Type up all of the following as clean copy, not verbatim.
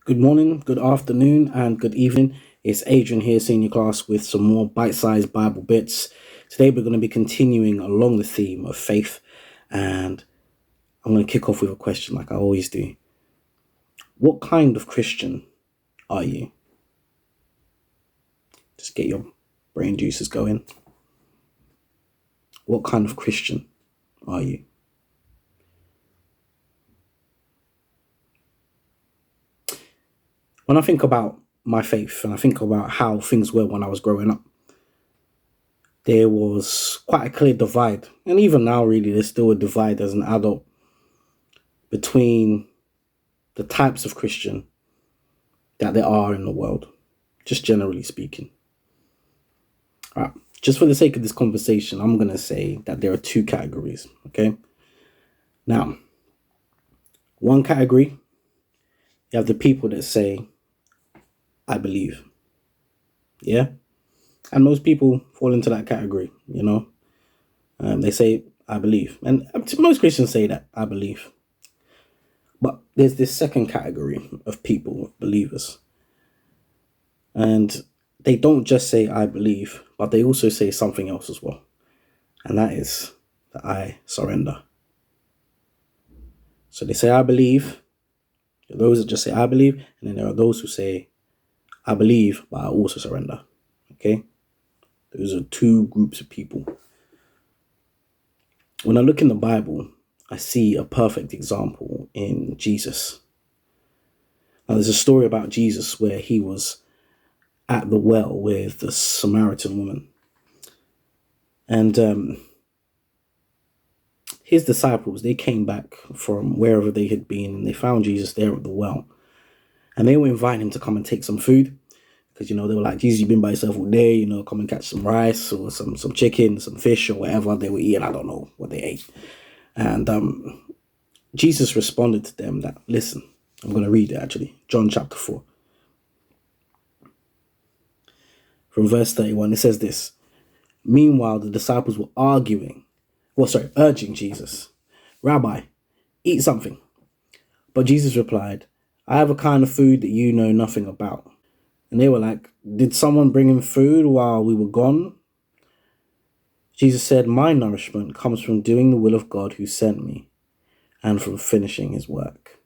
Good morning, good afternoon, and good evening. It's Adrian here, senior class, with some more bite-sized Bible bits. Today we're going to be continuing along the theme of faith, and I'm going to kick off with a question like I always do. What kind of Christian are you? Just get your brain juices going. What kind of Christian are you? When I think about my faith and I think about how things were when I was growing up, there was quite a clear divide. And even now, really, there's still a divide as an adult between the types of Christian that there are in the world, just generally speaking. All right. Just for the sake of this conversation, I'm going to say that there are two categories, okay? Now, one category, you have the people that say, I believe. Yeah? And most people fall into that category, you know? They say, I believe. And most Christians say that, I believe. But there's this second category of people, believers. And they don't just say, I believe, but they also say something else as well. And that is that I surrender. So they say, I believe. There are those that just say, I believe. And then there are those who say, I believe, but I also surrender. Okay? Those are two groups of people. When I look in the Bible, I see a perfect example in Jesus. Now, there's a story about Jesus where he was at the well with the Samaritan woman. And his disciples, they came back from wherever they had been and they found Jesus there at the well. And they were inviting him to come and take some food. Because, they were like, Jesus, you've been by yourself all day, come and catch some rice or some chicken, some fish or whatever they were eating. I don't know what they ate. And Jesus responded to them that, listen, I'm going to read it actually. John chapter 4. From verse 31, it says this. Meanwhile, the disciples were urging Jesus, Rabbi, eat something. But Jesus replied, I have a kind of food that you know nothing about. And they were like, did someone bring him food while we were gone? Jesus said, my nourishment comes from doing the will of God who sent me and from finishing his work.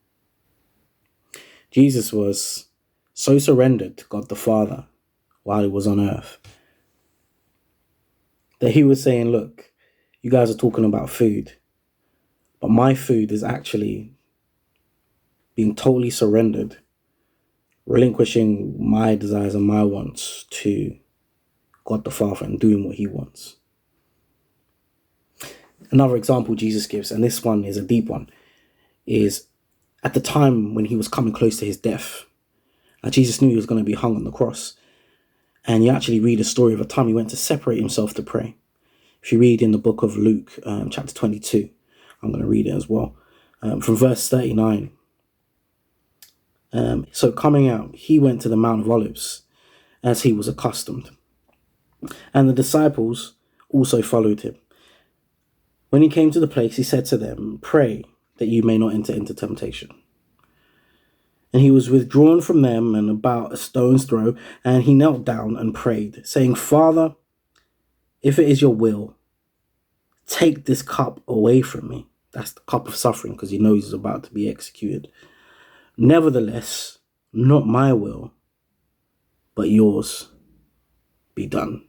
Jesus was so surrendered to God the Father while he was on earth that he was saying, look, you guys are talking about food, but my food is actually being totally surrendered, relinquishing my desires and my wants to God the Father and doing what he wants. Another example Jesus gives, and this one is a deep one, is at the time when he was coming close to his death. Jesus knew he was going to be hung on the cross. And you actually read a story of a time he went to separate himself to pray. If you read in the book of Luke, chapter 22, I'm going to read it as well, from verse 39. So coming out, he went to the Mount of Olives as he was accustomed. And the disciples also followed him. When he came to the place, he said to them, pray that you may not enter into temptation. And he was withdrawn from them and about a stone's throw, and he knelt down and prayed, saying, Father, if it is your will, take this cup away from me. That's the cup of suffering, because he knows he's about to be executed. Nevertheless, not my will, but yours be done.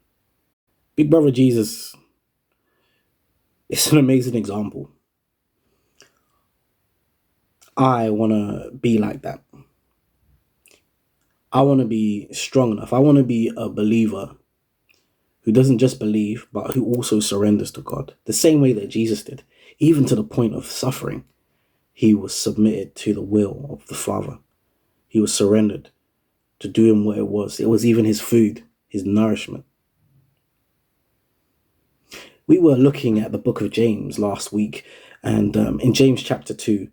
Big brother Jesus is an amazing example. I want to be like that. I want to be strong enough. I want to be a believer who doesn't just believe, but who also surrenders to God. The same way that Jesus did, even to the point of suffering. He was submitted to the will of the Father. He was surrendered to doing what it was. It was even his food, his nourishment. We were looking at the book of James last week, and in James chapter 2,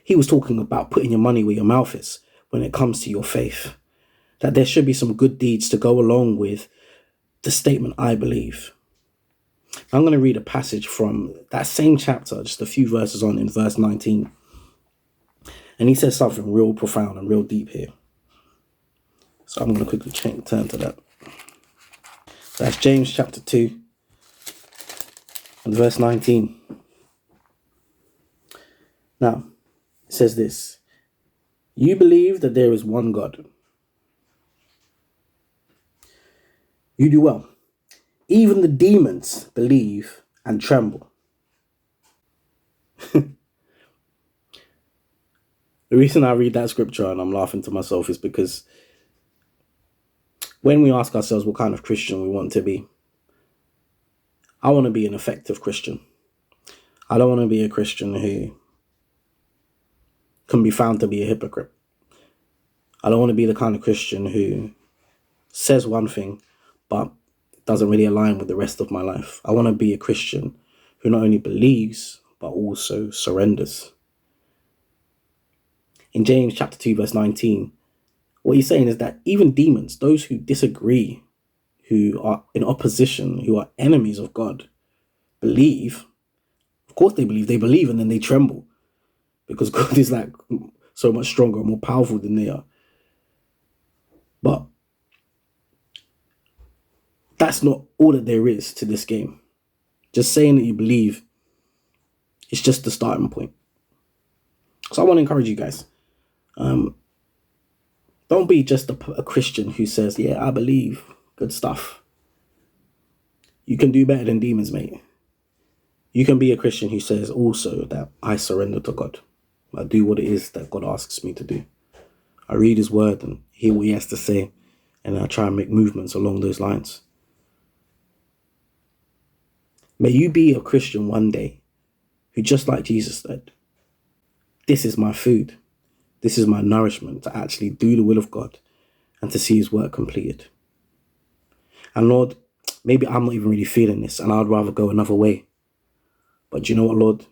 he was talking about putting your money where your mouth is when it comes to your faith. That there should be some good deeds to go along with the statement, I believe. I'm going to read a passage from that same chapter, just a few verses on in verse 19. And he says something real profound and real deep here. So I'm going to quickly turn to that. That's James chapter 2 and verse 19. Now, it says this: you believe that there is one God. You do well. Even the demons believe and tremble. The reason I read that scripture and I'm laughing to myself is because when we ask ourselves what kind of Christian we want to be, I want to be an effective Christian. I don't want to be a Christian who can be found to be a hypocrite. I don't want to be the kind of Christian who says one thing but doesn't really align with the rest of my life. I want to be a Christian who not only believes but also surrenders. In James chapter 2 verse 19, what he's saying is that even demons, those who disagree, who are in opposition, who are enemies of God, believe. Of course they believe and then they tremble because God is like so much stronger and more powerful than they are. But that's not all that there is to this game. Just saying that you believe is just the starting point. So I want to encourage you guys. Don't be just a Christian who says, yeah, I believe. Good stuff. You can do better than demons, mate. You can be a Christian who says also that I surrender to God. I do what it is that God asks me to do. I read his word and hear what he has to say, and I try and make movements along those lines. May you be a Christian one day who, just like Jesus said, this is my food. This is my nourishment, to actually do the will of God and to see his work completed. And Lord, maybe I'm not even really feeling this and I'd rather go another way. But you know what, Lord?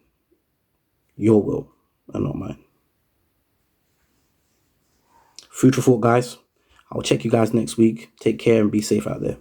Your will and not mine. Food for thought, guys. I'll check you guys next week. Take care and be safe out there.